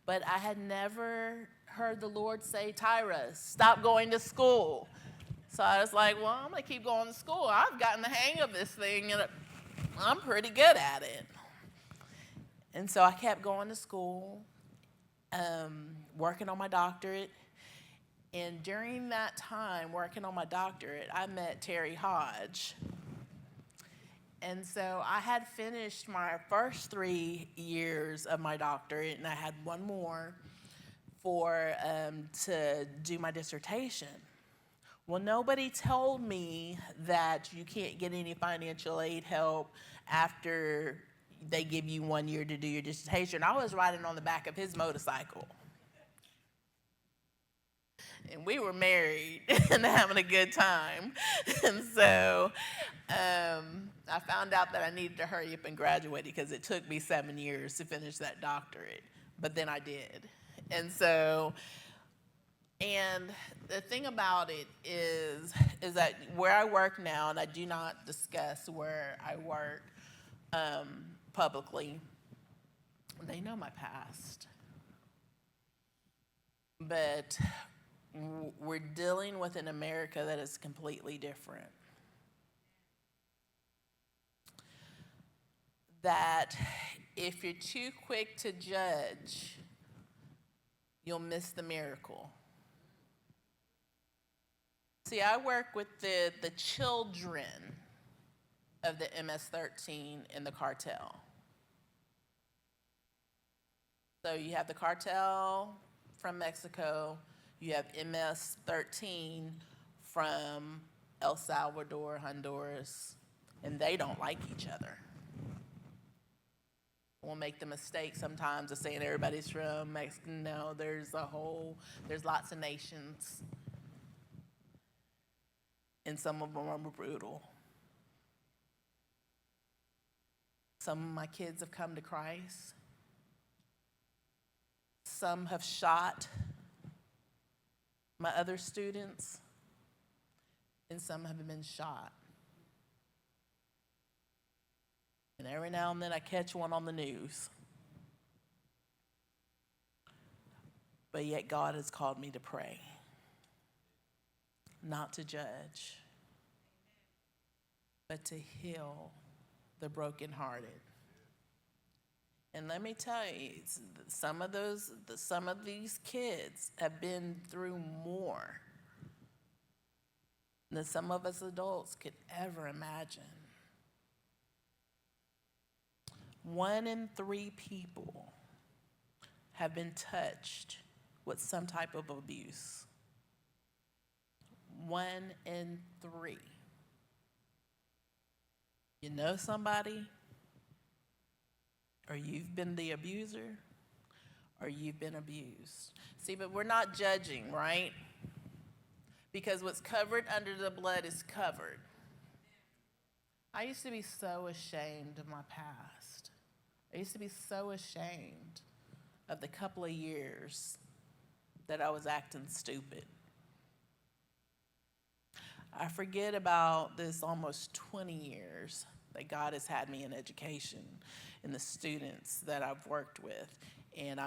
But I had never heard the Lord say, Tyra, stop going to school. So I was like, well, I'm going to keep going to school. I've gotten the hang of this thing, and I'm pretty good at it. And so I kept going to school, working on my doctorate. And during that time, working on my doctorate, I met Tyra Hodge. And so I had finished my first 3 years of my doctorate, and I had one more to do my dissertation. Well, nobody told me that you can't get any financial aid help after they give you 1 year to do your dissertation. I was riding on the back of his motorcycle. And we were married and having a good time. And so I found out that I needed to hurry up and graduate because it took me 7 years to finish that doctorate. But then I did. And so, and the thing about it is that where I work now, and I do not discuss where I work publicly, they know my past. But we're dealing with an America that is completely different. That if you're too quick to judge, you'll miss the miracle. See, I work with the children of the MS-13 in the cartel. So you have the cartel from Mexico, you have MS-13 from El Salvador, Honduras, and they don't like each other. We'll make the mistake sometimes of saying everybody's from Mexico. No, there's lots of nations, and some of them are brutal. Some of my kids have come to Christ. Some have shot my other students, and some have been shot. And every now and then I catch one on the news. But yet God has called me to pray, not to judge, but to heal the brokenhearted. And let me tell you, some of these kids have been through more than some of us adults could ever imagine. 1 in 3 people have been touched with some type of abuse. 1 in 3. You know somebody, or you've been the abuser, or you've been abused. See, but we're not judging, right? Because what's covered under the blood is covered. I used to be so ashamed of my past. I used to be so ashamed of the couple of years that I was acting stupid. I forget about this almost 20 years that God has had me in education and the students that I've worked with. And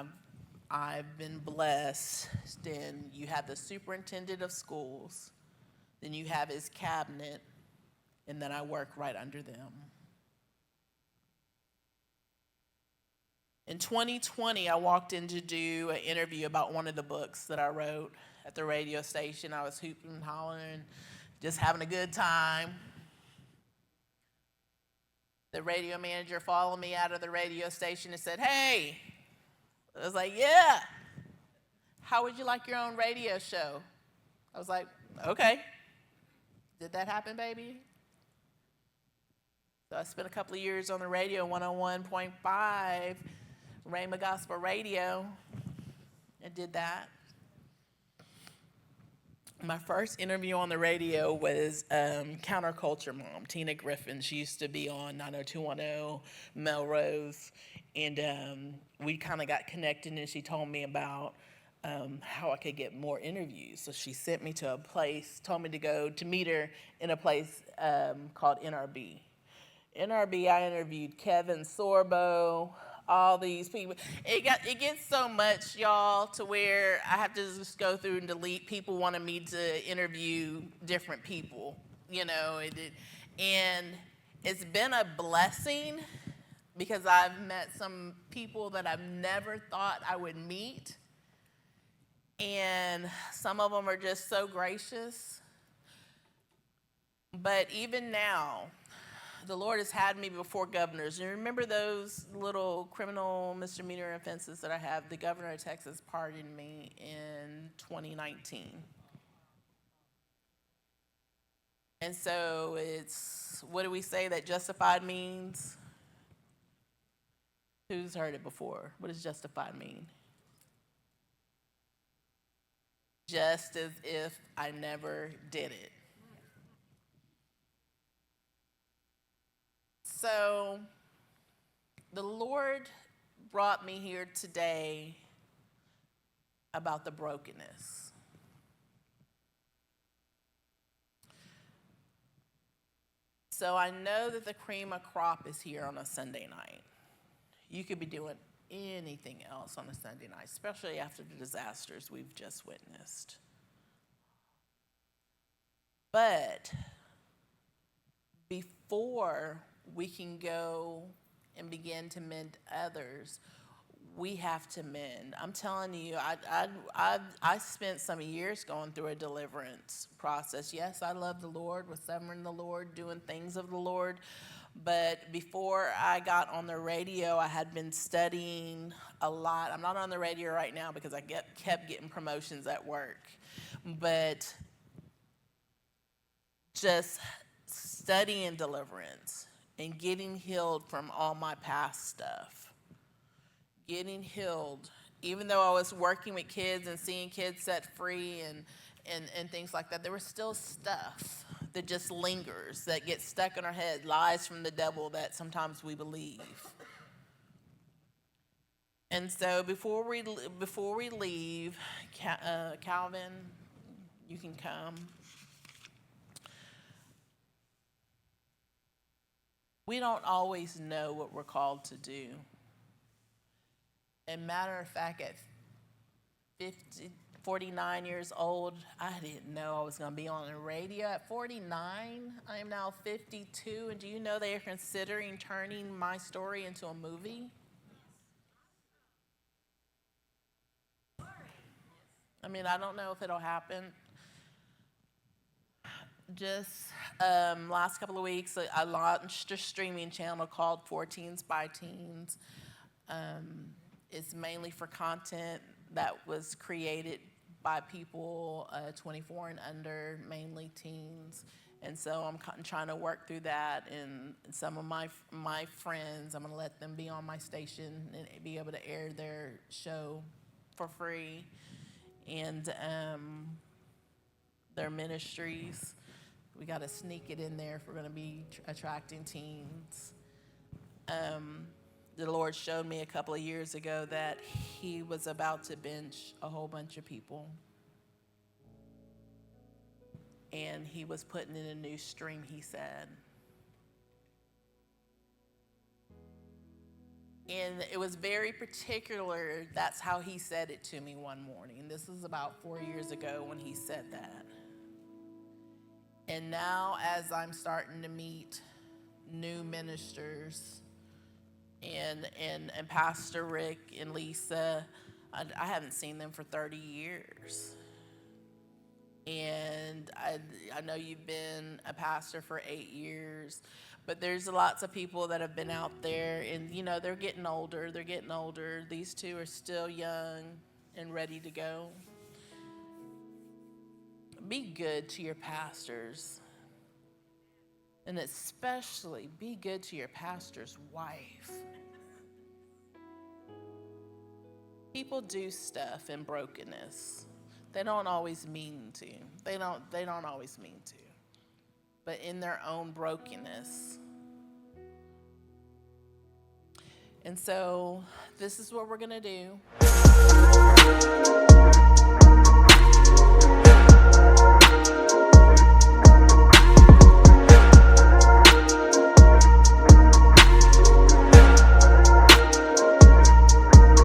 I've been blessed. Then you have the superintendent of schools, then you have his cabinet, and then I work right under them. In 2020, I walked in to do an interview about one of the books that I wrote at the radio station. I was hooping and hollering, just having a good time. The radio manager followed me out of the radio station and said, "Hey." I was like, "Yeah. How would you like your own radio show?" I was like, "Okay." Did that happen, baby? So I spent a couple of years on the radio, 101.5, Rhema Gospel Radio, and did that. My first interview on the radio was Counterculture Mom, Tina Griffin. She used to be on 90210 Melrose, and we kind of got connected, and she told me about how I could get more interviews. So she sent me to a place, told me to go to meet her in a place called NRB. NRB, I interviewed Kevin Sorbo, all these people. It gets so much, y'all, to where I have to just go through and delete people wanting me to interview different people, and it's been a blessing because I've met some people that I've never thought I would meet, and some of them are just so gracious. But even now, the Lord has had me before governors. And remember those little criminal misdemeanor offenses that I have? The governor of Texas pardoned me in 2019. And so it's, what do we say that justified means? Who's heard it before? What does justified mean? Just as if I never did it. So the Lord brought me here today about the brokenness. So I know that the cream of crop is here on a Sunday night. You could be doing anything else on a Sunday night, especially after the disasters we've just witnessed. But before we can go and begin to mend others, we have to mend. I'm telling you, I spent some years going through a deliverance process. Yes, I love the Lord, was serving the Lord, doing things of the Lord. But before I got on the radio, I had been studying a lot. I'm not on the radio right now because I kept getting promotions at work. But just studying deliverance and getting healed from all my past stuff. Getting healed. Even though I was working with kids and seeing kids set free and things like that, there was still stuff that just lingers, that gets stuck in our head, lies from the devil that sometimes we believe. And so before we leave, Calvin, you can come. We don't always know what we're called to do. And matter of fact, at 49 years old, I didn't know I was going to be on the radio. At 49, I am now 52, and do you know they are considering turning my story into a movie? I mean, I don't know if it'll happen. Just last couple of weeks, I launched a streaming channel called For Teens by Teens. It's mainly for content that was created by people 24 and under, mainly teens. And so I'm trying to work through that. And some of my friends, I'm going to let them be on my station and be able to air their show for free. And their ministries. We got to sneak it in there if we're going to be attracting teens. The Lord showed me a couple of years ago that he was about to bench a whole bunch of people. And he was putting in a new stream, he said. And it was very particular. That's how he said it to me one morning. This was about 4 years ago when he said that. And now as I'm starting to meet new ministers and Pastor Rick and Lisa, I haven't seen them for 30 years. And I know you've been a pastor for 8 years, but there's lots of people that have been out there and, they're getting older. These two are still young and ready to go. Be good to your pastors. And especially be good to your pastor's wife. People do stuff in brokenness. They don't always mean to. They don't always mean to. But in their own brokenness. And so this is what we're going to do.